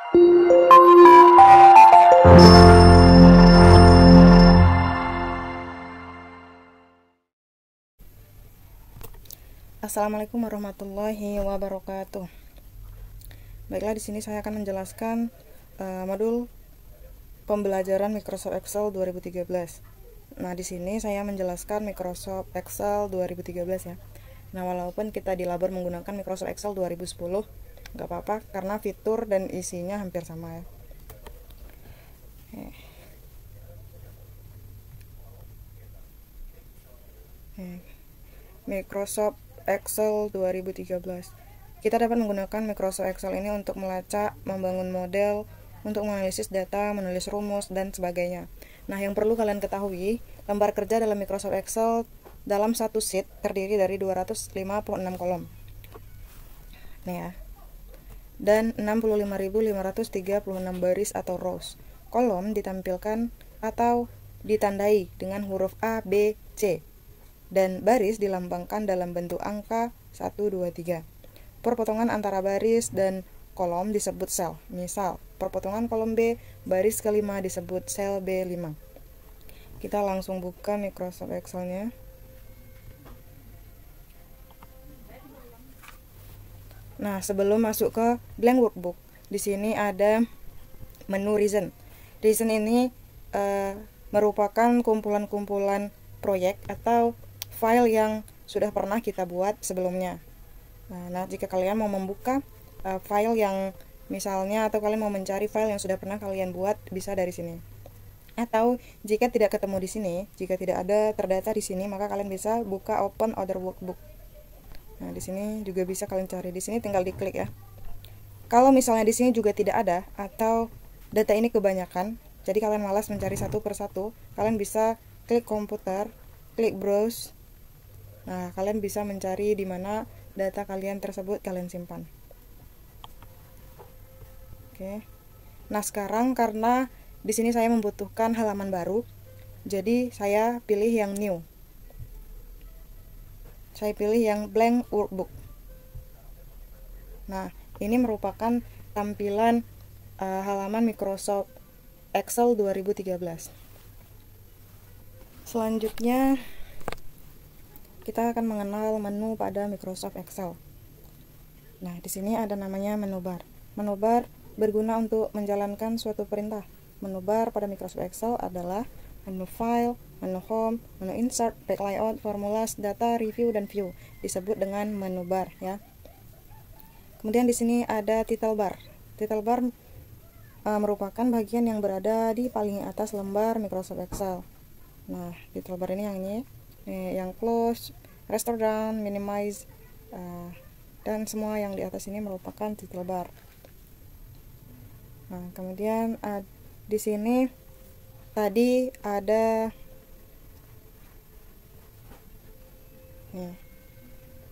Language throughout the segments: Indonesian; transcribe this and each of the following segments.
Assalamualaikum warahmatullahi wabarakatuh. Baiklah, di sini saya akan menjelaskan modul pembelajaran Microsoft Excel 2013. Nah, di sini saya menjelaskan Microsoft Excel 2013 ya. Nah, walaupun kita di labor menggunakan Microsoft Excel 2010, nggak apa-apa karena fitur dan isinya hampir sama ya. Microsoft Excel 2013. Kita dapat menggunakan Microsoft Excel ini untuk melacak, membangun model, untuk menganalisis data, menulis rumus, dan sebagainya. Nah, yang perlu kalian ketahui, lembar kerja dalam Microsoft Excel dalam satu sheet terdiri dari 256 kolom. Nih ya. Dan 65.536 baris atau rows. Kolom ditampilkan atau ditandai dengan huruf A, B, C. Dan baris dilambangkan dalam bentuk angka 1, 2, 3. Perpotongan antara baris dan kolom disebut sel. Misal, perpotongan kolom B, baris kelima disebut sel B5. Kita langsung buka Microsoft Excel-nya. Nah, sebelum masuk ke blank workbook, di sini ada menu Reason. Reason ini merupakan kumpulan-kumpulan proyek atau file yang sudah pernah kita buat sebelumnya. Nah, jika kalian mau membuka file yang misalnya, atau kalian mau mencari file yang sudah pernah kalian buat, bisa dari sini. Atau jika tidak ketemu di sini, jika tidak ada terdata di sini, maka kalian bisa buka Open Other Workbook. Nah, di sini juga bisa kalian cari. Di sini tinggal diklik ya. Kalau misalnya di sini juga tidak ada atau data ini kebanyakan, jadi kalian malas mencari satu persatu, kalian bisa klik komputer, klik browse. Nah, kalian bisa mencari di mana data kalian tersebut kalian simpan. Oke. Nah, sekarang karena di sini saya membutuhkan halaman baru, jadi saya pilih yang new. Saya pilih yang blank workbook. Nah, ini merupakan tampilan halaman Microsoft Excel 2013. Selanjutnya kita akan mengenal menu pada Microsoft Excel. Nah, di sini ada namanya menu bar. Menu bar berguna untuk menjalankan suatu perintah. Menu bar pada Microsoft Excel adalah menu File, menu Home, menu Insert, Back Layout, Formulas, Data, Review, dan View. Disebut dengan menu bar ya. Kemudian di sini ada title bar. Title bar merupakan bagian yang berada di paling atas lembar Microsoft Excel. Nah, title bar ini yang close, restore down, minimize, dan semua yang di atas ini merupakan title bar. Nah, kemudian di sini tadi ada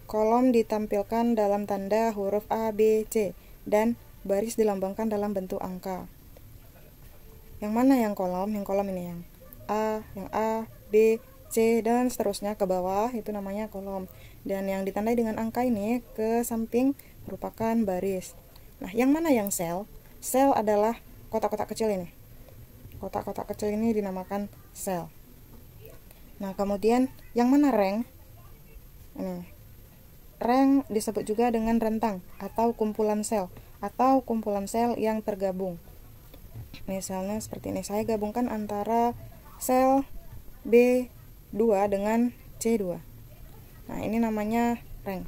kolom ditampilkan dalam tanda huruf A, B, C, dan baris dilambangkan dalam bentuk angka. Yang mana yang kolom? Yang kolom ini yang A, B, C, dan seterusnya ke bawah, itu namanya kolom. Dan yang ditandai dengan angka ini ke samping merupakan baris. Nah, yang mana yang sel? Sel adalah kotak-kotak kecil ini. Kotak-kotak kecil ini dinamakan sel. Nah, kemudian yang mana rank? Ini. Rank disebut juga dengan rentang atau kumpulan sel yang tergabung. Misalnya seperti ini, saya gabungkan antara sel B2 dengan C2. Nah, ini namanya rank.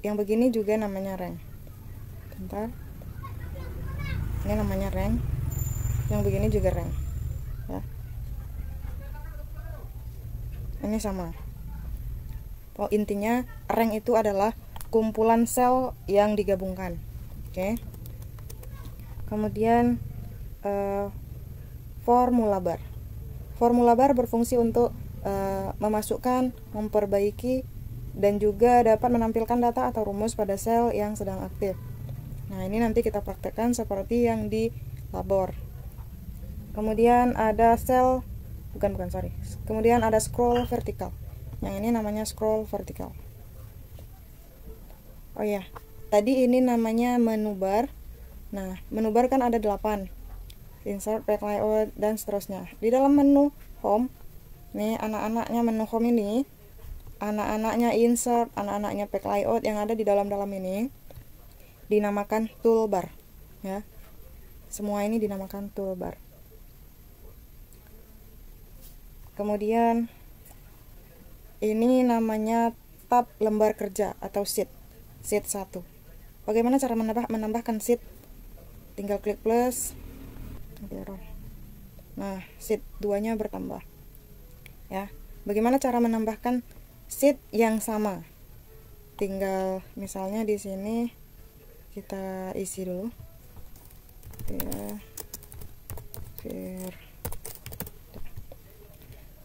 Yang begini juga namanya rank. Bentar. Ini namanya rank. Yang begini juga rank. Ya. Ini sama. Intinya rank itu adalah kumpulan sel yang digabungkan. Oke. Kemudian formula bar. Formula bar berfungsi untuk memasukkan, memperbaiki, dan juga dapat menampilkan data atau rumus pada sel yang sedang aktif. Nah, ini nanti kita praktekkan seperti yang di labor. Kemudian ada kemudian ada scroll vertikal. Yang ini namanya scroll vertikal. Oh ya, tadi ini namanya menu bar. Nah, menu bar kan ada 8. Insert, pack layout, dan seterusnya. Di dalam menu home, nih anak-anaknya menu home ini, anak-anaknya insert, anak-anaknya pack layout yang ada di dalam-dalam ini dinamakan toolbar, ya. Semua ini dinamakan toolbar. Kemudian ini namanya tab lembar kerja atau sheet 1. Bagaimana cara menambahkan sheet? Tinggal klik plus. Nah, sheet 2-nya bertambah. Ya. Bagaimana cara menambahkan sheet yang sama? Tinggal misalnya di sini kita isi dulu. Ya.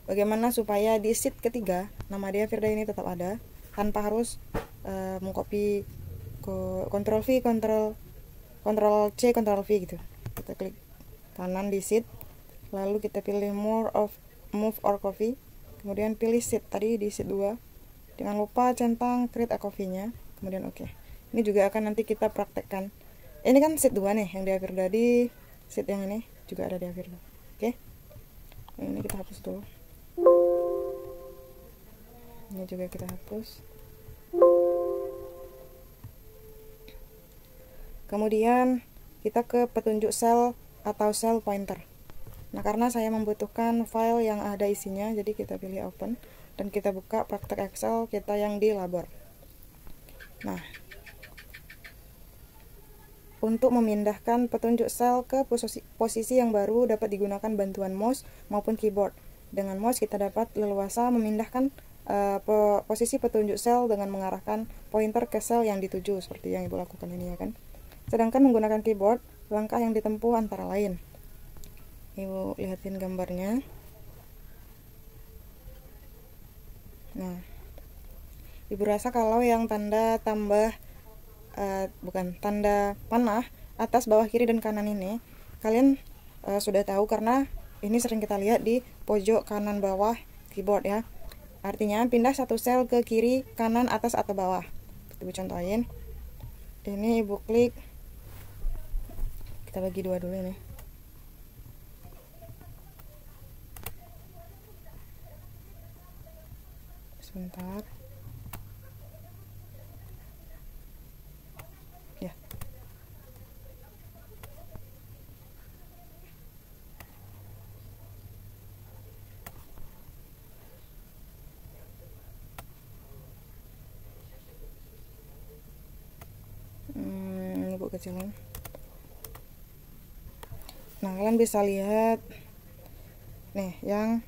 Bagaimana supaya di sheet ketiga nama dia Firda ini tetap ada tanpa harus mengcopy Ctrl V, Ctrl C, Ctrl V gitu. Kita klik kanan di sheet, lalu kita pilih move or copy, kemudian pilih sheet tadi di sheet 2. Jangan lupa centang create a copy-nya, kemudian oke. Ini juga akan nanti kita praktekkan. Ini kan sheet 2 nih yang di Firda, di sheet yang ini juga ada di Firda. Oke. Ini kita hapus dulu. Ini juga kita hapus. Kemudian kita ke petunjuk sel atau cell pointer. Nah, karena saya membutuhkan file yang ada isinya, jadi kita pilih open dan kita buka praktek Excel kita yang di labor. Nah, untuk memindahkan petunjuk sel ke posisi yang baru dapat digunakan bantuan mouse maupun keyboard. Dengan mouse kita dapat leluasa memindahkan posisi petunjuk sel dengan mengarahkan pointer ke sel yang dituju seperti yang Ibu lakukan ini, ya kan. Sedangkan menggunakan keyboard, langkah yang ditempuh antara lain. Ibu lihatin gambarnya. Nah, Ibu rasa kalau yang tanda tambah tanda panah atas, bawah, kiri, dan kanan ini kalian sudah tahu karena ini sering kita lihat di pojok kanan bawah keyboard, ya. Artinya pindah satu sel ke kiri, kanan, atas, atau bawah. Ibu contohin. Ini Ibu klik. Kita bagi 2 dulu ini. Sebentar. Ya. Ibu kecilin. Nah, kalian bisa lihat nih yang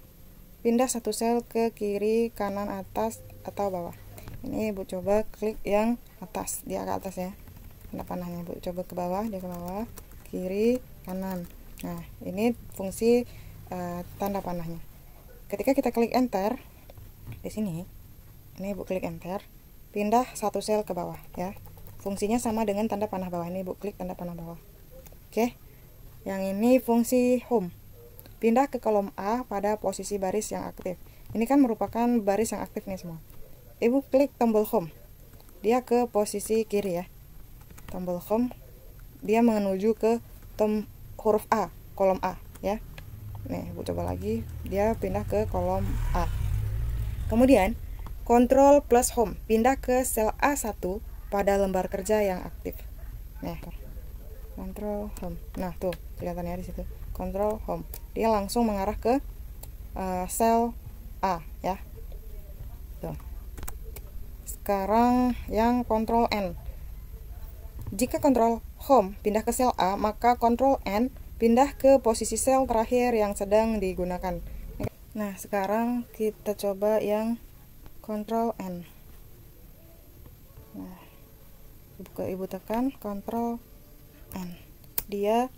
pindah satu sel ke kiri, kanan, atas, atau bawah. Ini Ibu coba klik yang atas, dia ke atas, ya. Tanda panahnya Ibu coba ke bawah, dia ke bawah, kiri, kanan. Nah, ini fungsi tanda panahnya. Ketika kita klik enter di sini, ini Ibu klik enter, pindah satu sel ke bawah, ya. Fungsinya sama dengan tanda panah bawah. Ini Ibu klik tanda panah bawah. Oke. Yang ini fungsi home. Pindah ke kolom A pada posisi baris yang aktif. Ini kan merupakan baris yang aktif nih semua. Ibu klik tombol home. Dia ke posisi kiri, ya. Tombol home, dia menuju ke huruf A, kolom A, ya. Nih, Ibu coba lagi. Dia pindah ke kolom A. Kemudian, Ctrl plus home. Pindah ke sel A1 pada lembar kerja yang aktif. Nah, Ctrl home. Nah, tuh kelihatannya di situ. Ctrl home. Dia langsung mengarah ke sel A, ya. Tuh. Sekarang yang Ctrl N. Jika Ctrl home pindah ke sel A, maka Ctrl N pindah ke posisi sel terakhir yang sedang digunakan. Nah, sekarang kita coba yang Ctrl N. Nah, Ibu tekan Ctrl N. Dia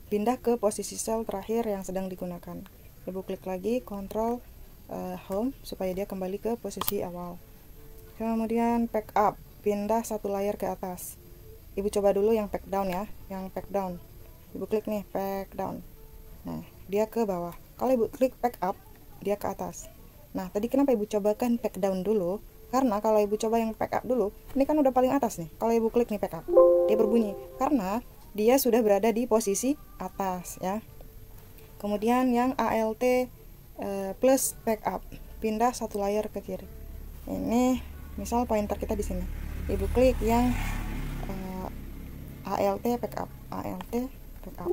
pindah ke posisi sel terakhir yang sedang digunakan. Ibu klik lagi Ctrl home supaya dia kembali ke posisi awal. Kemudian pack up, pindah satu layar ke atas. Ibu coba dulu yang pack down, ya, yang pack down. Ibu klik nih pack down. Nah, dia ke bawah. Kalau Ibu klik pack up, dia ke atas. Nah, tadi kenapa Ibu cobakan pack down dulu? Karena kalau ibu coba yang backup dulu, ini kan udah paling atas nih. Kalau ibu klik nih backup, dia berbunyi karena dia sudah berada di posisi atas ya. Kemudian yang ALT plus backup, pindah satu layar ke kiri. Ini misal pointer kita di sini. Ibu klik yang ALT backup, ALT backup.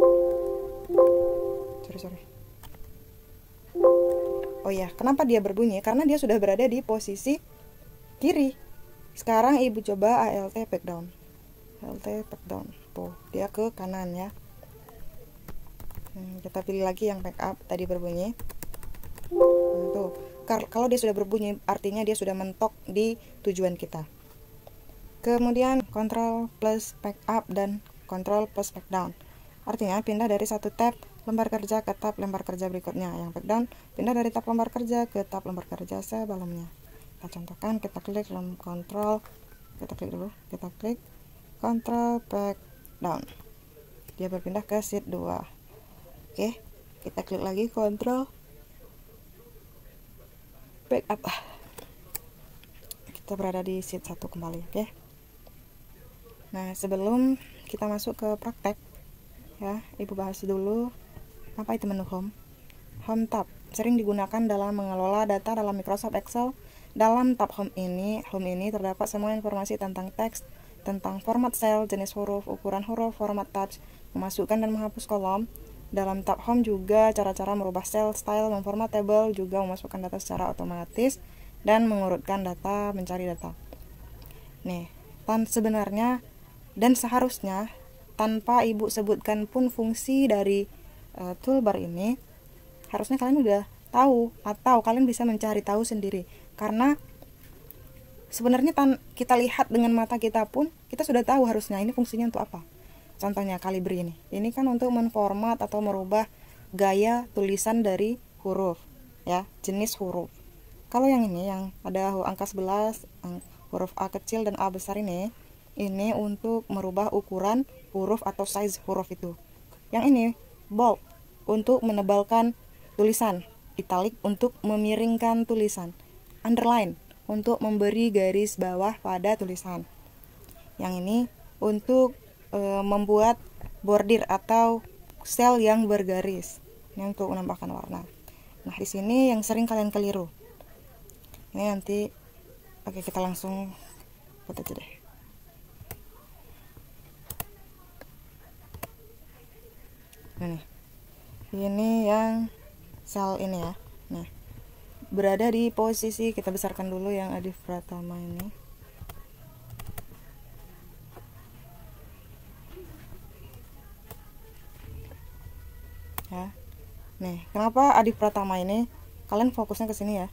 Sorry. Oh ya, kenapa dia berbunyi? Karena dia sudah berada di posisi kiri. Sekarang ibu coba ALT backdown. ALT backdown. Tuh, dia ke kanan ya. Kita pilih lagi yang backup tadi berbunyi. Tuh, kalau dia sudah berbunyi artinya dia sudah mentok di tujuan kita. Kemudian Ctrl plus backup dan Ctrl plus backdown. Artinya pindah dari satu tab lembar kerja ke tab lembar kerja berikutnya. Yang backdown pindah dari tab lembar kerja ke tab lembar kerja sebelumnya. Kita contohkan, kita klik Ctrl, kita klik Ctrl backdown. Dia berpindah ke sheet 2. Oke, kita klik lagi Ctrl backup. Kita berada di sheet 1 kembali, oke. Nah, sebelum kita masuk ke praktek ya, ibu bahas dulu apa itu menu home. Home tab sering digunakan dalam mengelola data dalam Microsoft Excel. Dalam tab home ini terdapat semua informasi tentang teks, tentang format sel, jenis huruf, ukuran huruf, format tabs, memasukkan dan menghapus kolom. Dalam tab home juga cara-cara merubah sel, style, memformat tabel, juga memasukkan data secara otomatis dan mengurutkan data, mencari data. Nih, sebenarnya dan seharusnya tanpa ibu sebutkan pun fungsi dari toolbar ini, harusnya kalian udah tahu atau kalian bisa mencari tahu sendiri. Karena sebenarnya kita lihat dengan mata kita pun kita sudah tahu harusnya ini fungsinya untuk apa. Contohnya Calibri ini kan untuk menformat atau merubah gaya tulisan dari huruf ya, jenis huruf. Kalau yang ini yang ada angka 11, huruf A kecil dan A besar ini untuk merubah ukuran huruf atau size huruf itu. Yang ini bold untuk menebalkan tulisan, italic untuk memiringkan tulisan, underline untuk memberi garis bawah pada tulisan. Yang ini untuk membuat bordir atau sel yang bergaris. Ini untuk menambahkan warna. Nah, di sini yang sering kalian keliru. Ini nanti oke, kita langsung buat aja deh. Nah, ini yang sel ini ya. Nah, berada di posisi, kita besarkan dulu yang Adif Pratama ini. Ya. Nih, kenapa Adif Pratama ini? Kalian fokusnya ke sini ya.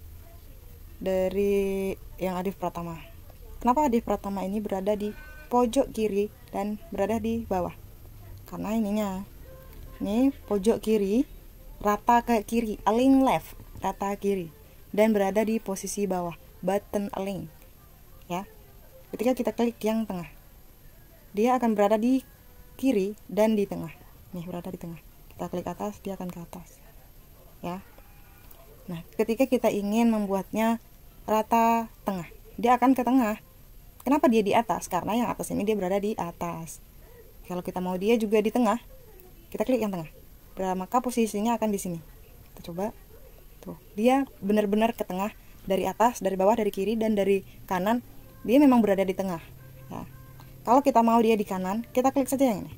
Dari yang Adif Pratama. Kenapa Adif Pratama ini berada di pojok kiri dan berada di bawah? Karena ininya. Ini pojok kiri rata ke kiri, align left, rata kiri, dan berada di posisi bawah, button align ya. Ketika kita klik yang tengah, dia akan berada di kiri dan di tengah. Nih, berada di tengah. Kita klik atas, dia akan ke atas ya. Nah, ketika kita ingin membuatnya rata tengah, dia akan ke tengah. Kenapa dia di atas? Karena yang atas ini dia berada di atas. Kalau kita mau dia juga di tengah, kita klik yang tengah, maka posisinya akan di sini. Kita coba, tuh, dia benar-benar ke tengah, dari atas, dari bawah, dari kiri, dan dari kanan. Dia memang berada di tengah ya. Kalau kita mau dia di kanan, kita klik saja yang ini,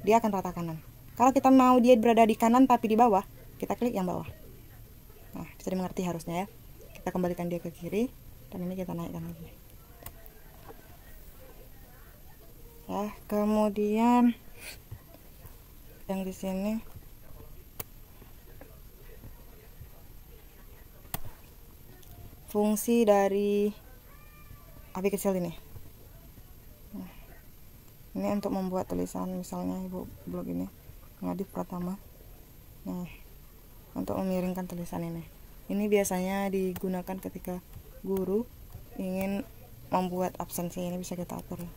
dia akan rata kanan. Kalau kita mau dia berada di kanan tapi di bawah, kita klik yang bawah. Nah, bisa dimengerti harusnya ya. Kita kembalikan dia ke kiri, dan ini kita naikkan lagi ya. Kemudian yang di sini fungsi dari AB kecil ini. Nah, ini untuk membuat tulisan, misalnya ibu blog ini Adif Pratama. Nah, untuk memiringkan tulisan ini biasanya digunakan ketika guru ingin membuat absensi. Ini bisa kita atur ya.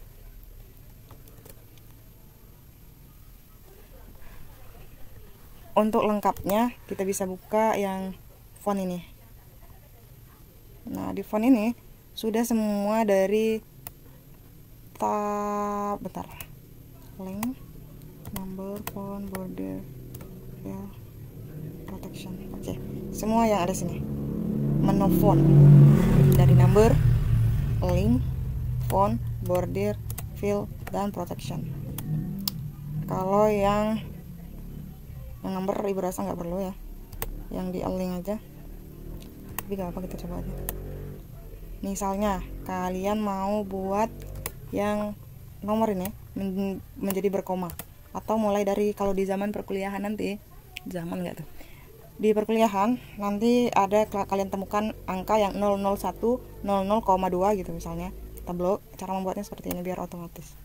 Untuk lengkapnya kita bisa buka yang font ini. Nah, di font ini sudah semua dari bentar, link, number, font, border, fill, protection. Oke, semua yang ada sini. Menu font dari number, link, font, border, fill, dan protection. Kalau yang number ibu rasa nggak perlu ya, yang di link aja, tapi gak apa, kita coba aja. Misalnya kalian mau buat yang nomor ini menjadi berkoma, atau mulai dari, kalau di zaman perkuliahan nanti, zaman nggak tuh, di perkuliahan nanti ada kalian temukan angka yang 001 00,2 gitu misalnya, kita blok. Cara membuatnya seperti ini biar otomatis.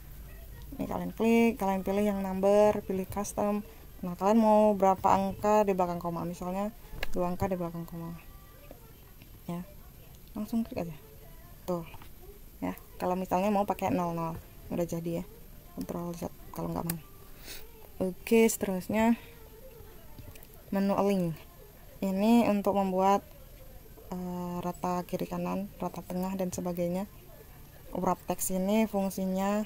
Ini kalian klik, kalian pilih yang number, pilih custom. Nah, kalian mau berapa angka di belakang koma, misalnya 2 angka di belakang koma ya, langsung klik aja tuh ya. Kalau misalnya mau pakai 00 udah jadi ya, Ctrl Z kalau nggak mau. Oke, seterusnya menu link. Ini untuk membuat rata kiri kanan, rata tengah, dan sebagainya. Wrap text ini fungsinya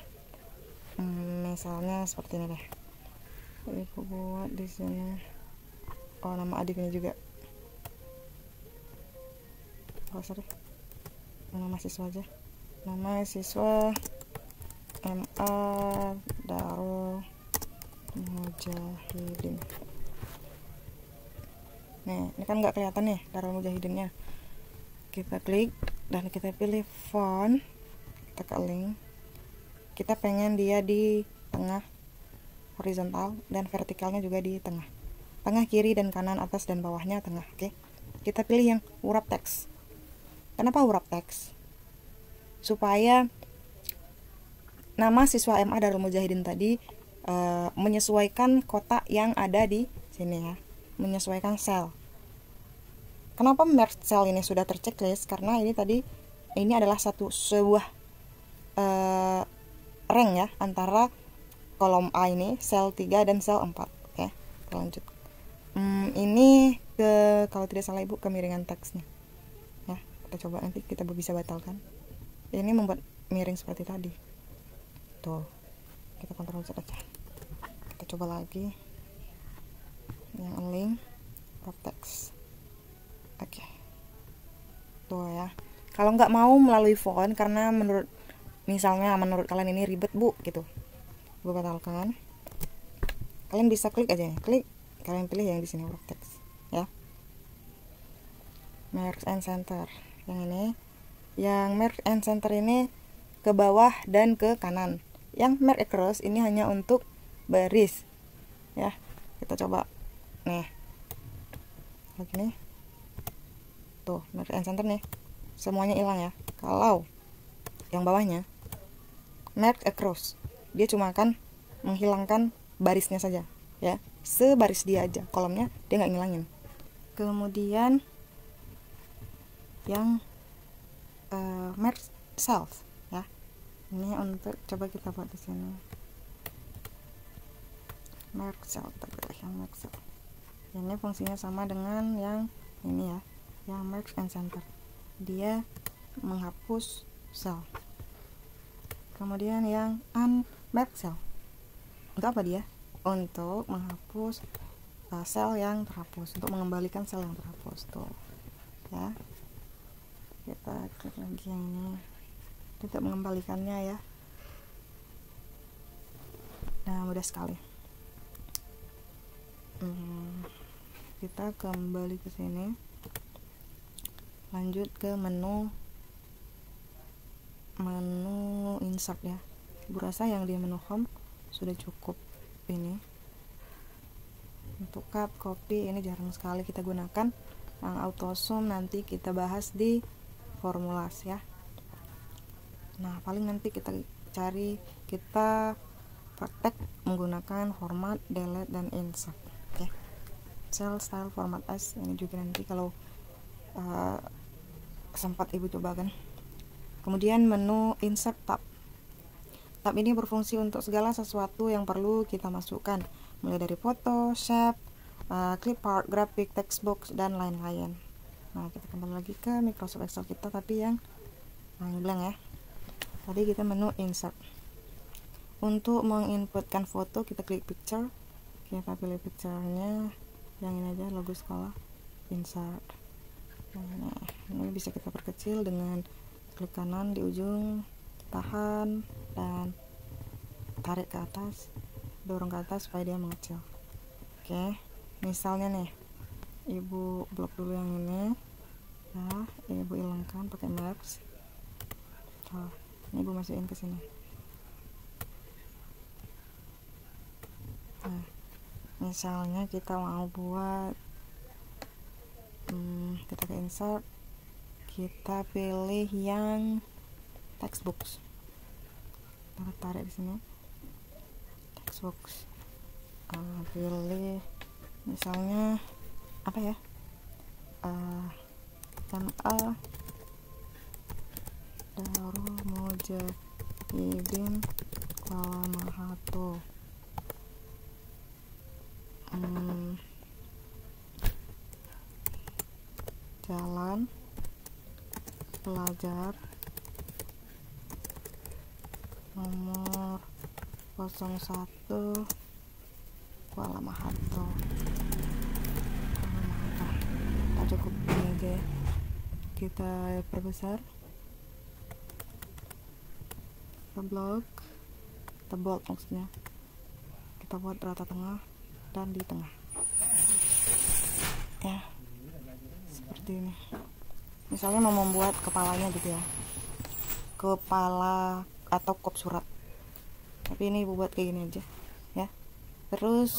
misalnya seperti ini deh. Aku buat di sini. Oh, nama adiknya juga. Oh, sorry. Nama siswa aja. Nama siswa MA Darul Mujahidin. Nah, ini kan nggak kelihatan nih Darul Mujahidinnya. Kita klik dan kita pilih font, kita ke link. Kita pengen dia di tengah, horizontal, dan vertikalnya juga di tengah. Tengah, kiri, dan kanan, atas, dan bawahnya tengah. Oke. Kita pilih yang wrap text. Kenapa wrap text? Supaya nama siswa MA Darul Mujahidin tadi menyesuaikan kotak yang ada di sini ya, menyesuaikan sel. Kenapa merge cell ini sudah terchecklist? Karena ini tadi, ini adalah sebuah rank ya, antara kolom A ini, sel 3 dan sel 4. Oke, kita lanjut. Ini kalau tidak salah ibu, kemiringan teksnya ya. Kita coba, nanti kita bisa batalkan. Ini membuat miring seperti tadi tuh. Kita kontrol Z aja. Kita coba lagi yang link, wrap text. Oke. Tuh ya. Kalau nggak mau melalui font karena menurut kalian ini ribet bu gitu, gue batalkan. Kalian bisa klik aja ya, klik, kalian pilih yang di sini wrap text ya. Merge and center yang ini. Yang merge and center ini ke bawah dan ke kanan. Yang merge across ini hanya untuk baris ya. Kita coba nih lagi nih tuh, merge and center nih semuanya hilang ya. Kalau yang bawahnya merge across, dia cuma akan menghilangkan barisnya saja ya, sebaris dia aja, kolomnya dia nggak ngilangin. Kemudian yang merge cells ya, ini untuk coba kita buat di sini merge cell, terpilih yang merge cell. Ini fungsinya sama dengan yang ini ya, yang merge and center, dia menghapus sel. Kemudian yang unmerged cell, untuk apa dia? Untuk menghapus sel yang terhapus, untuk mengembalikan sel yang terhapus tuh ya. Kita klik lagi yang ini untuk mengembalikannya ya. Nah, mudah sekali. Kita kembali ke sini, lanjut ke menu insert ya. Ibu rasa yang di menu home sudah cukup. Ini untuk cut, copy ini jarang sekali kita gunakan. Yang auto zoom nanti kita bahas di formulas ya. Nah, paling nanti kita praktek menggunakan format, delete, dan insert. Oke. Cell style format as ini juga nanti kalau sempat ibu cobakan. Kemudian menu insert tab. Tab ini berfungsi untuk segala sesuatu yang perlu kita masukkan, mulai dari foto, shape, clip art, grafik, text box, dan lain-lain. Nah, kita kembali lagi ke Microsoft Excel kita, tapi yang Nah, blank ya. Tadi kita menu insert. Untuk menginputkan foto kita klik picture, kita pilih picture-nya yang ini aja, logo sekolah, insert. Nah, ini bisa kita perkecil dengan klik kanan di ujung, tahan dan tarik ke atas, dorong ke atas supaya dia mengecil. Oke, misalnya nih ibu blok dulu yang ini, nah ibu hilangkan pakai maps. Ini ibu masukin ke sini. Nah, misalnya kita mau buat kita ke insert, kita pilih yang textbook, kita tarik di sini textbook. Pilih misalnya apa ya, MA Darul Mujahidin Kuala Mahato. Jalan Pelajar nomor 01 Kuala Mahato. Kita cukup ini aja, kita perbesar, kita blok, kita bold maksudnya, kita buat rata tengah dan di tengah ya, seperti ini. Misalnya mau membuat kepalanya gitu ya, kepala atau kop surat, tapi ini ibu buat kayak gini aja ya. Terus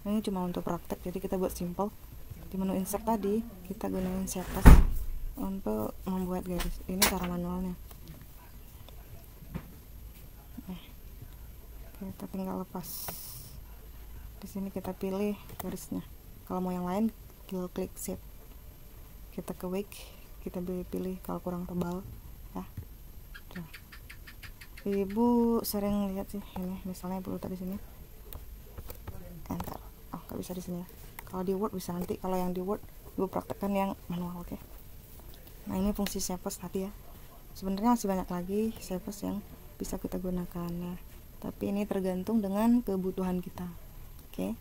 ini cuma untuk praktek, jadi kita buat simple. Di menu insert tadi kita gunain Shapes untuk membuat garis. Ini cara manualnya. Kita tinggal lepas. Di sini kita pilih garisnya. Kalau mau yang lain, kita klik shape. Kita ke wig, kita pilih kalau kurang tebal ya. Ibu sering lihat sih ini, misalnya ibu letak di sini, enter. Oh, nggak bisa di sini ya. Kalau di Word bisa nanti. Kalau yang di Word ibu praktekkan yang manual, oke. Nah, ini fungsi Shapes tadi ya. Sebenarnya masih banyak lagi Shapes yang bisa kita gunakan ya, tapi ini tergantung dengan kebutuhan kita, oke.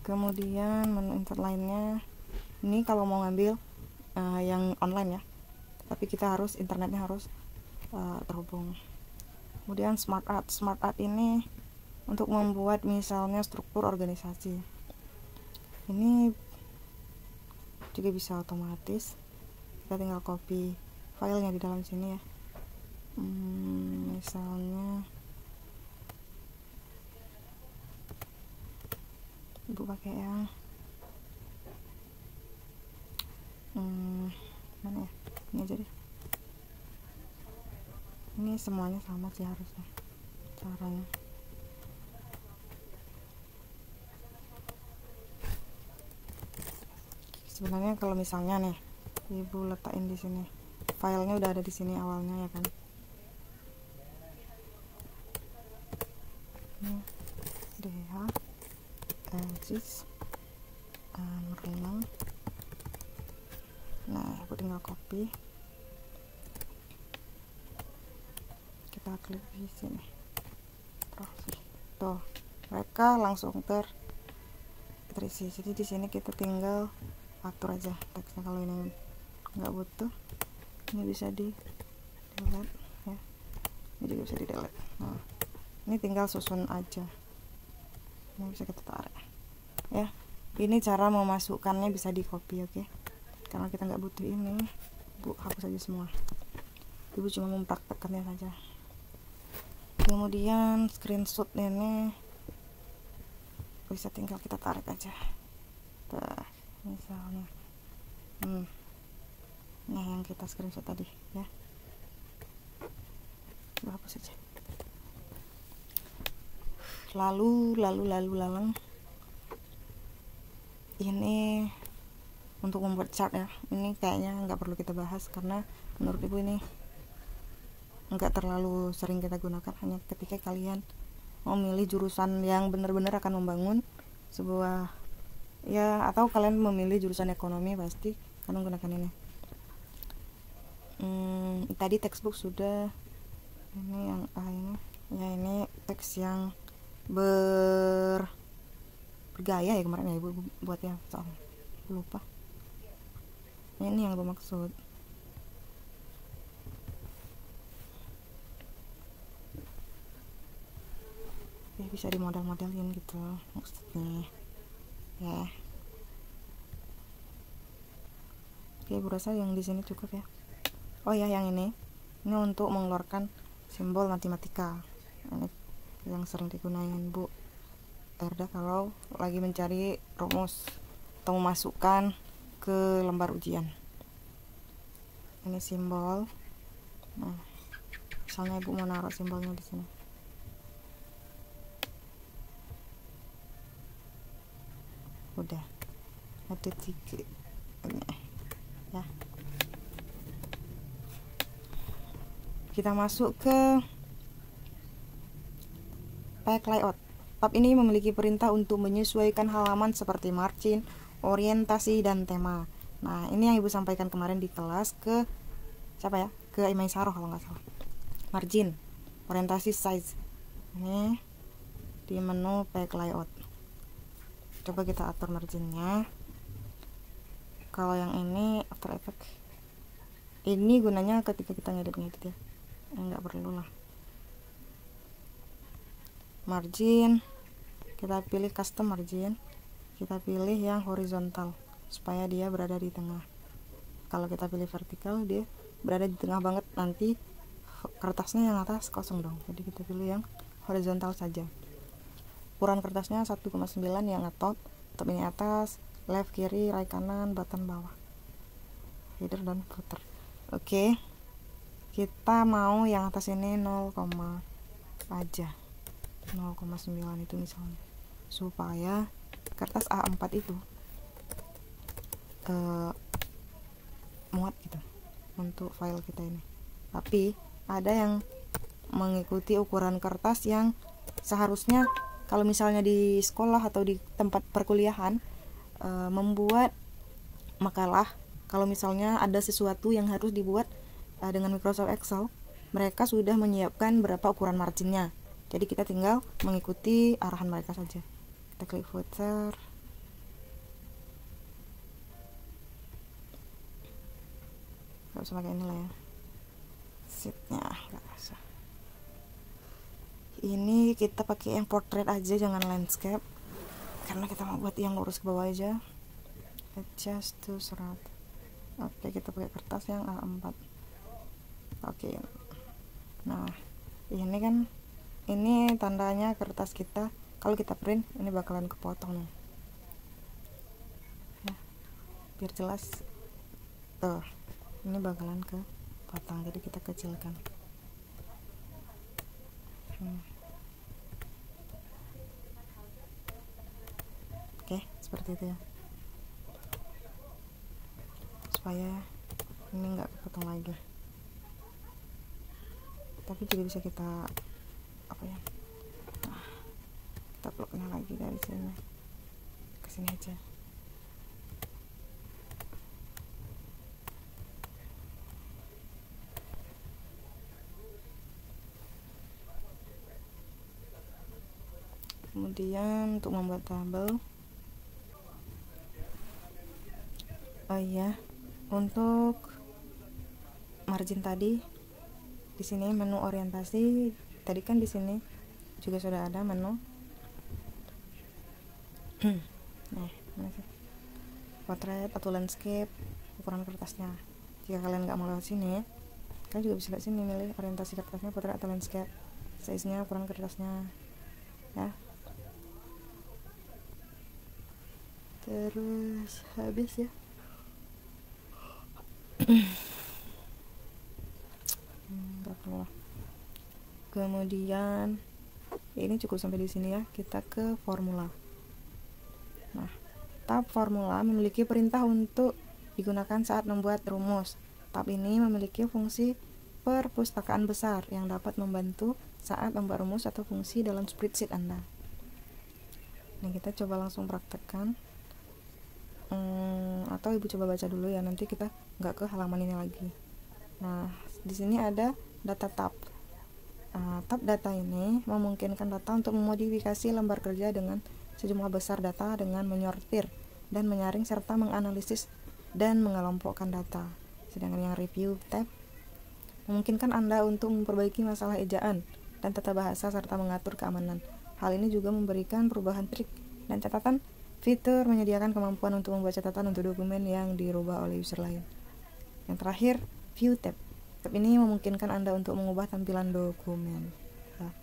Kemudian menu insert lainnya, ini kalau mau ngambil yang online ya, tapi kita harus internetnya harus terhubung. Kemudian smart art ini untuk membuat misalnya struktur organisasi. Ini juga bisa otomatis, kita tinggal copy filenya di dalam sini ya. Misalnya ibu pakai yang mana ya, ini aja deh. Ini semuanya sama sih harusnya caranya. Sebenarnya kalau misalnya nih ibu letakin di sini, filenya udah ada di sini awalnya ya kan. Ini DH Ajis renang. Nah, aku tinggal copy, kita klik di sini, tuh mereka langsung terisi. Jadi di sini kita tinggal atur aja teksnya. Kalau ini nggak butuh, ini bisa di delete ya, ini juga bisa di delete. Nah, ini tinggal susun aja, ini bisa kita tarik ya. Ini cara memasukkannya bisa di copy, oke. Karena kita nggak butuh ini, Bu hapus aja semua. Ibu cuma mempraktekkannya saja. Kemudian screenshot ini bisa tinggal kita tarik aja. Tuh, misalnya nah yang kita screenshot tadi ya, ibu hapus aja. Lalu ini untuk membuat chart ya. Ini kayaknya nggak perlu kita bahas karena menurut ibu ini nggak terlalu sering kita gunakan, hanya ketika kalian memilih jurusan yang benar-benar akan membangun sebuah ya, atau kalian memilih jurusan ekonomi, pasti kalian menggunakan ini. Tadi textbook sudah. Ini yang ini ya, ini teks yang bergaya ya kemarin ya ibu buat ya, soal lupa. Ini yang ibu maksud. Ya bisa dimodel-modelin gitu maksudnya ya. Oke, ibu rasa yang di sini cukup ya. Oh ya, yang ini untuk mengeluarkan simbol matematika. Ini yang sering digunakan Bu Erda kalau lagi mencari rumus atau memasukkan ke lembar ujian. Ini simbol. Nah, misalnya ibu mau naruh simbolnya di sini. Udah ada 3 ini ya. Kita masuk ke pack layout. Tab ini memiliki perintah untuk menyesuaikan halaman seperti margin, orientasi, dan tema. Nah, ini yang ibu sampaikan kemarin di kelas ke siapa ya? Ke Imai Saroh kalau nggak salah. Margin, orientasi, size. Ini di menu pack layout. Coba kita atur marginnya. Kalau yang ini After Effects, ini gunanya ketika kita ngedit ya, nggak perlu lah. Margin, kita pilih custom margin, kita pilih yang horizontal supaya dia berada di tengah. Kalau kita pilih vertikal dia berada di tengah banget, nanti kertasnya yang atas kosong dong. Jadi kita pilih yang horizontal saja. Ukuran kertasnya 1,9 yang top ini atas, left kiri, right kanan, button bawah, header dan footer. Oke, kita mau yang atas ini 0, aja 0,9 itu misalnya, supaya kertas A4 itu muat gitu untuk file kita ini. Tapi ada yang mengikuti ukuran kertas yang seharusnya kalau misalnya di sekolah atau di tempat perkuliahan membuat makalah, kalau misalnya ada sesuatu yang harus dibuat dengan Microsoft Excel, mereka sudah menyiapkan berapa ukuran marginnya. Jadi kita tinggal mengikuti arahan mereka saja. Kita klik footer. Gak usah pakai inilah ya, sheetnya gak usah. Ini kita pakai yang portrait aja, jangan landscape, karena kita mau buat yang lurus ke bawah aja. Adjust to 100. Oke, kita pakai kertas yang A4. Oke, nah ini kan ini tandanya kertas kita kalau kita print ini bakalan kepotong nih ya, biar jelas tuh, ini bakalan kepotong, jadi kita kecilkan. Oke, seperti itu ya, supaya ini nggak kepotong lagi. Tapi juga bisa kita apa ya, nah, kita plugnya lagi dari sini ke sini aja. Kemudian untuk membuat tabel, oh iya, untuk margin tadi di sini menu orientasi, tadi kan di sini juga sudah ada menu nah, mana sih? Portrait atau landscape, ukuran kertasnya. Jika kalian nggak mau lewat sini, kalian juga bisa lewat sini milih orientasi kertasnya, portrait atau landscape, size-nya, ukuran kertasnya ya. Terus habis ya. Kemudian ini cukup sampai di sini ya. Kita ke formula. Nah, tab formula memiliki perintah untuk digunakan saat membuat rumus. Tab ini memiliki fungsi perpustakaan besar yang dapat membantu saat membuat rumus atau fungsi dalam spreadsheet Anda. Nah, kita coba langsung praktekkan. Atau ibu coba baca dulu ya, nanti kita nggak ke halaman ini lagi. Nah, di sini ada data tab. Tab data ini memungkinkan data untuk memodifikasi lembar kerja dengan sejumlah besar data dengan menyortir dan menyaring serta menganalisis dan mengelompokkan data. Sedangkan yang review tab memungkinkan Anda untuk memperbaiki masalah ejaan dan tata bahasa serta mengatur keamanan. Hal ini juga memberikan perubahan trik dan catatan. Fitur menyediakan kemampuan untuk membuat catatan untuk dokumen yang dirubah oleh user lain. Yang terakhir, view tab. Tab ini memungkinkan Anda untuk mengubah tampilan dokumen. Nah,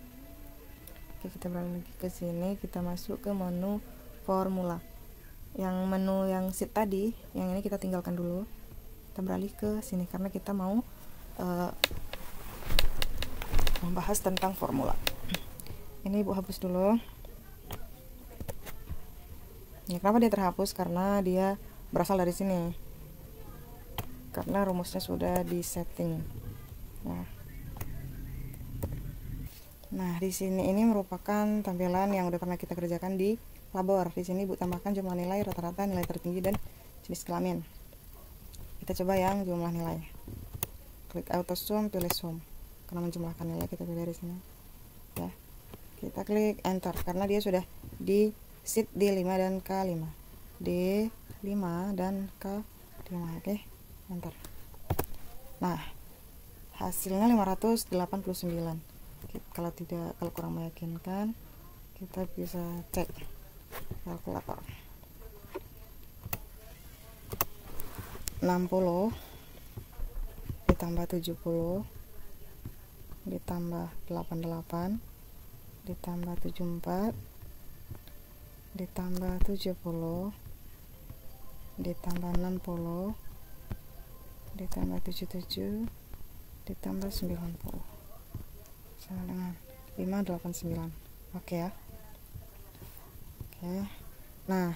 oke, kita beralih lagi ke sini, kita masuk ke menu formula. Yang menu yang sheet tadi, yang ini kita tinggalkan dulu. Kita beralih ke sini karena kita mau membahas tentang formula. Ini Ibu hapus dulu. Ya, kenapa dia terhapus? Karena dia berasal dari sini. Karena rumusnya sudah di setting. Nah, di sini ini merupakan tampilan yang udah pernah kita kerjakan di labor. Di sini Ibu tambahkan jumlah nilai rata-rata, nilai tertinggi dan jenis kelamin. Kita coba yang jumlah nilai. Klik auto sum, pilih sum. Karena menjumlahkan nilai kita pilih dari sini. Ya. Kita klik enter karena dia sudah di sheet D5 dan K5. D5 dan K5. Oke, enter. Nah, hasilnya 589. Kalau kurang meyakinkan, kita bisa cek kalkulator. 60 ditambah 70 ditambah 88 ditambah 74 ditambah 70 ditambah 60 ditambah 77 ditambah 90 sama dengan 589. Oke ya. Oke. Nah,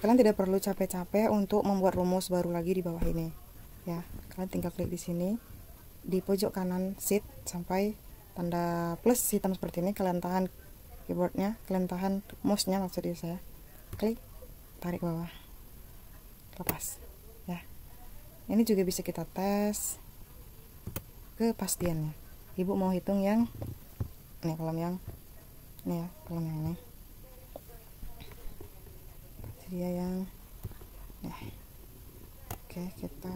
kalian tidak perlu capek-capek untuk membuat rumus baru lagi di bawah ini. Ya, kalian tinggal klik di sini di pojok kanan sheet sampai tanda plus hitam seperti ini, kalian tahan keyboardnya, kalian tahan mouse-nya maksudnya saya. Klik, tarik ke bawah. Lepas. Ya. Ini juga bisa kita tes kepastiannya. Ibu mau hitung yang ini kolom yang ini ya, kolom yang ini. Dia yang ya. Oke, kita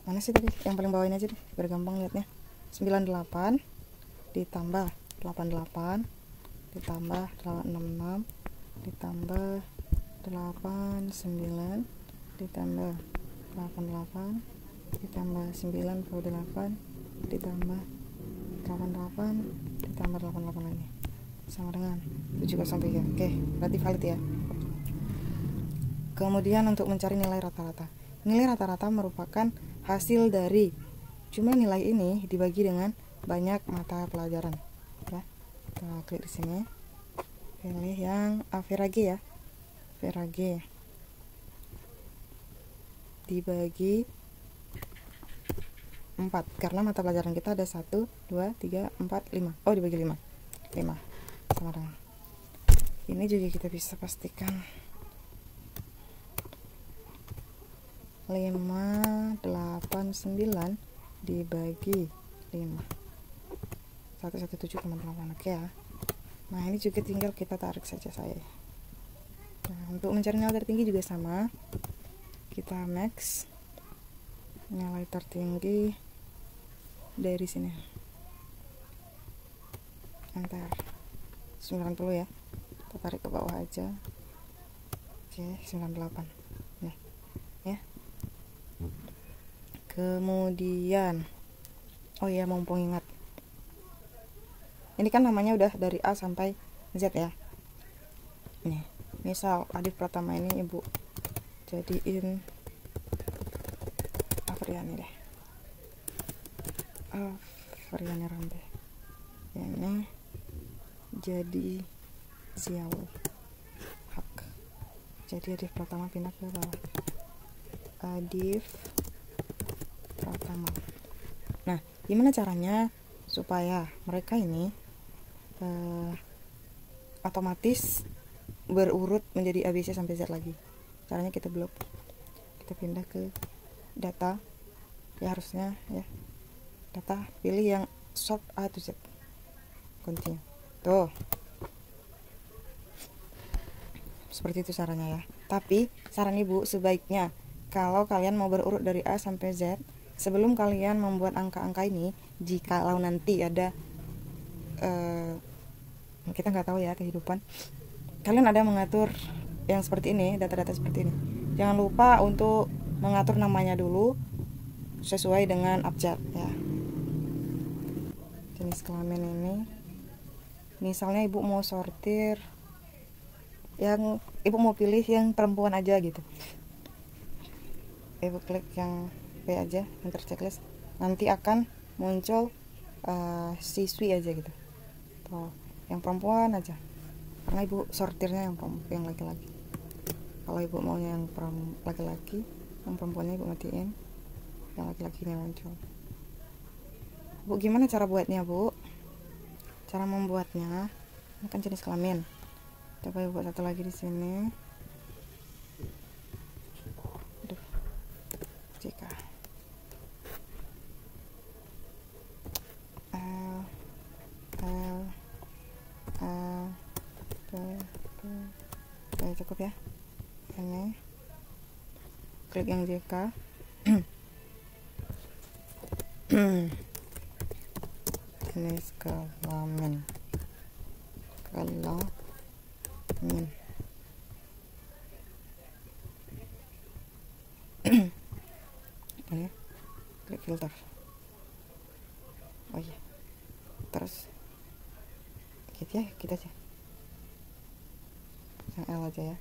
mana sih tadi? Yang paling bawah ini aja deh, biar gampang lihatnya. 98 ditambah 88 ditambah 866 ditambah 89 ditambah 88 ditambah 98 ditambah 88 ditambah 88 lagi sama dengan 703. Oke, berarti valid ya. Kemudian untuk mencari nilai rata-rata. Nilai rata-rata merupakan hasil dari jumlah nilai ini dibagi dengan banyak mata pelajaran. Ya, kita klik di sini. Pilih yang average ya. Average dibagi 4 karena mata pelajaran kita ada 1, 2, 3, 4, 5. Oh, dibagi 5. 5 sama dengan. Ini juga kita bisa pastikan 589 dibagi 5 117,8. Oke ya. Nah, ini juga tinggal kita tarik saja saya. Nah, untuk mencari nilai tertinggi juga sama, kita max nilai tertinggi dari sini, enter 90 ya, kita tarik ke bawah aja. Oke, 98 nih ya. Kemudian oh iya, mumpung ingat, ini kan namanya udah dari A sampai Z ya. Nih, misal Adif Pratama ini Ibu jadiin Afriani deh, Afriani Rambe. Ini jadi Ziaul Hak. Jadi Adif Pratama pindah ke bawah. Adif Pratama. Nah, gimana caranya supaya mereka ini otomatis berurut menjadi ABC sampai Z lagi? Caranya kita blok, kita pindah ke data, ya harusnya ya. Data pilih yang sort A to Z, continue. Tuh seperti itu caranya ya. Tapi saran ibu sebaiknya kalau kalian mau berurut dari A sampai Z, sebelum kalian membuat angka-angka ini, jikalau nanti ada kita nggak tahu ya kehidupan, kalian ada mengatur yang seperti ini, data-data seperti ini, jangan lupa untuk mengatur namanya dulu sesuai dengan abjad ya. Jenis kelamin ini, misalnya ibu mau sortir yang ibu mau pilih yang perempuan aja gitu, ibu klik yang P aja, enter checklist, nanti akan muncul siswi aja gitu. Tuh, yang perempuan aja karena ibu sortirnya yang laki-laki. Kalau ibu maunya yang laki-laki, yang perempuannya ibu matiin, yang laki-laki ini muncul. Bu, gimana cara buatnya bu? Cara membuatnya, ini kan jenis kelamin. Coba ibu buat satu lagi di sini. Aduh, jika cukup ya. Ini klik yang JK. Jenis kelamin ini klik filter. Oh iya, terus gitu ya, kita aja yang L aja ya.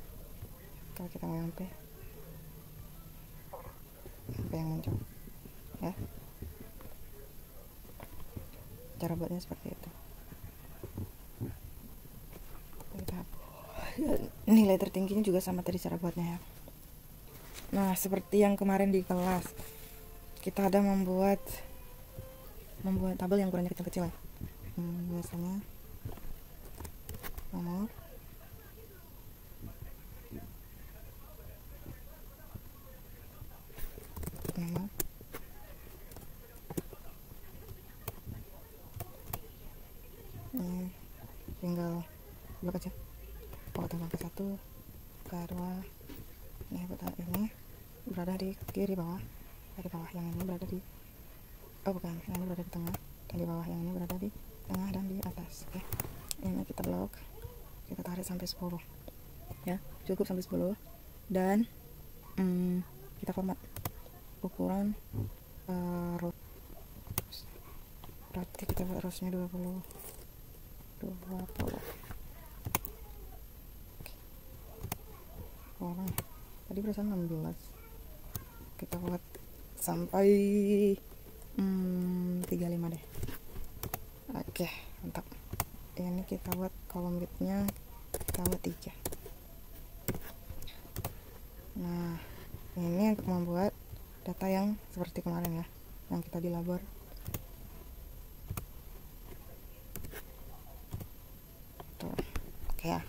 Kalau kita mau yang P yang muncul ya. Cara buatnya seperti itu. Nilai tertingginya juga sama tadi cara buatnya ya. Nah, seperti yang kemarin di kelas, kita ada membuat tabel yang ukurannya kecil-kecil ya. Misalnya nomor, tinggal blok aja, potong angka 1 ke 2. Ini berada di kiri bawah, dari bawah, yang ini berada di yang ini berada di tengah, dan di bawah, yang ini berada di tengah dan di atas. Oke, ini kita blok, kita tarik sampai 10 ya, cukup sampai 10, dan kita format ukuran row, berarti kita buat rowsnya 20. Orang tadi berasa 16, kita buat sampai 35 deh. Oke, mantap. Ini kita buat kolom widthnya, kita buat 3. Nah, ini untuk membuat data yang seperti kemarin ya, yang kita di labor. Tuh, oke ya.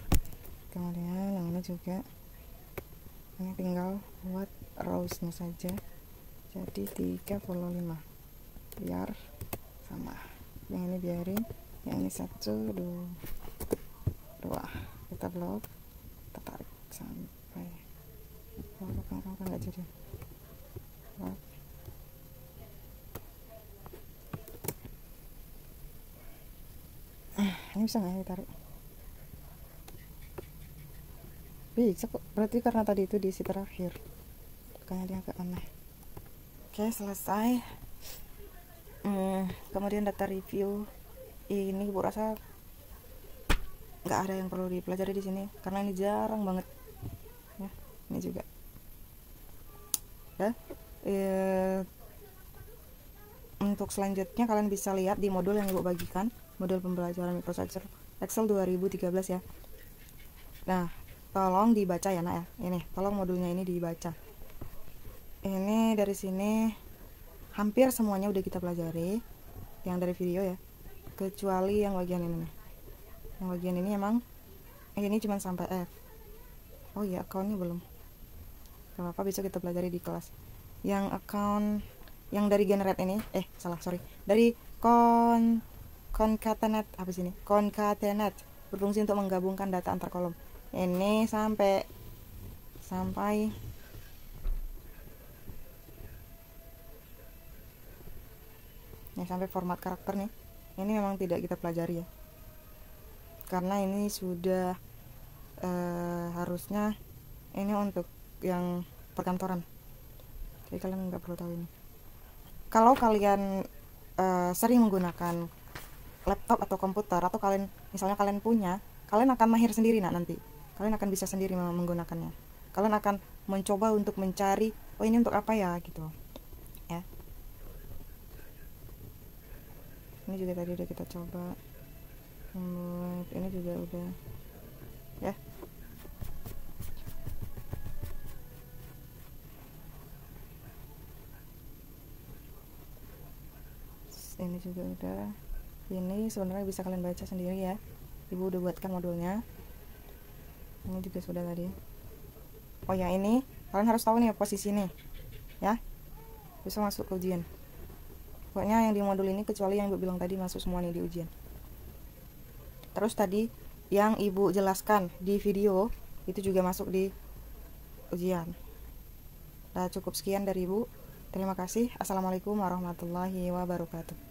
Kemudian yang ini juga, ini tinggal buat rowsnya saja, jadi 35 biar sama. Yang ini biarin, yang ini 1, 2, kita blok, kita tarik sampai kan nggak jadi blok. Ini bisa nggak ditarik? Bisa kok, berarti karena tadi itu diisi terakhir, makanya dia agak aneh. Oke, selesai. Kemudian data review ini ibu rasa nggak ada yang perlu dipelajari di sini karena ini jarang banget ya. Ini juga ya. Untuk selanjutnya kalian bisa lihat di modul yang ibu bagikan, modul pembelajaran microstructure Excel 2013 ya. Nah, tolong dibaca ya nak ya, ini tolong modulnya ini dibaca. Ini dari sini hampir semuanya udah kita pelajari yang dari video ya, kecuali yang bagian ini nih. Yang bagian ini emang ini cuma sampai F. Oh iya, accountnya belum, gak apa-apa, bisa kita pelajari di kelas. Yang account yang dari generate ini, dari concatenate, apa sih ini? Concatenate berfungsi untuk menggabungkan data antar kolom. Ini sampai format karakter nih. Ini memang tidak kita pelajari ya, karena ini sudah harusnya ini untuk yang perkantoran, jadi kalian nggak perlu tahu ini. Kalau kalian sering menggunakan laptop atau komputer, atau misalnya kalian punya, kalian akan mahir sendiri nanti. Kalian akan bisa sendiri menggunakannya. Kalian akan mencoba untuk mencari, oh ini untuk apa ya gitu ya. Ini juga tadi udah kita coba, ini juga udah ya. Ini juga udah. Ini sebenarnya bisa kalian baca sendiri ya, ibu udah buatkan modulnya. Ini juga sudah tadi. Oh ya, ini kalian harus tahu nih posisi nih ya, bisa masuk ke ujian. Pokoknya yang di modul ini, kecuali yang ibu bilang tadi, masuk semua nih di ujian. Terus tadi yang ibu jelaskan di video itu juga masuk di ujian. Nah, cukup sekian dari ibu. Terima kasih. Assalamualaikum warahmatullahi wabarakatuh.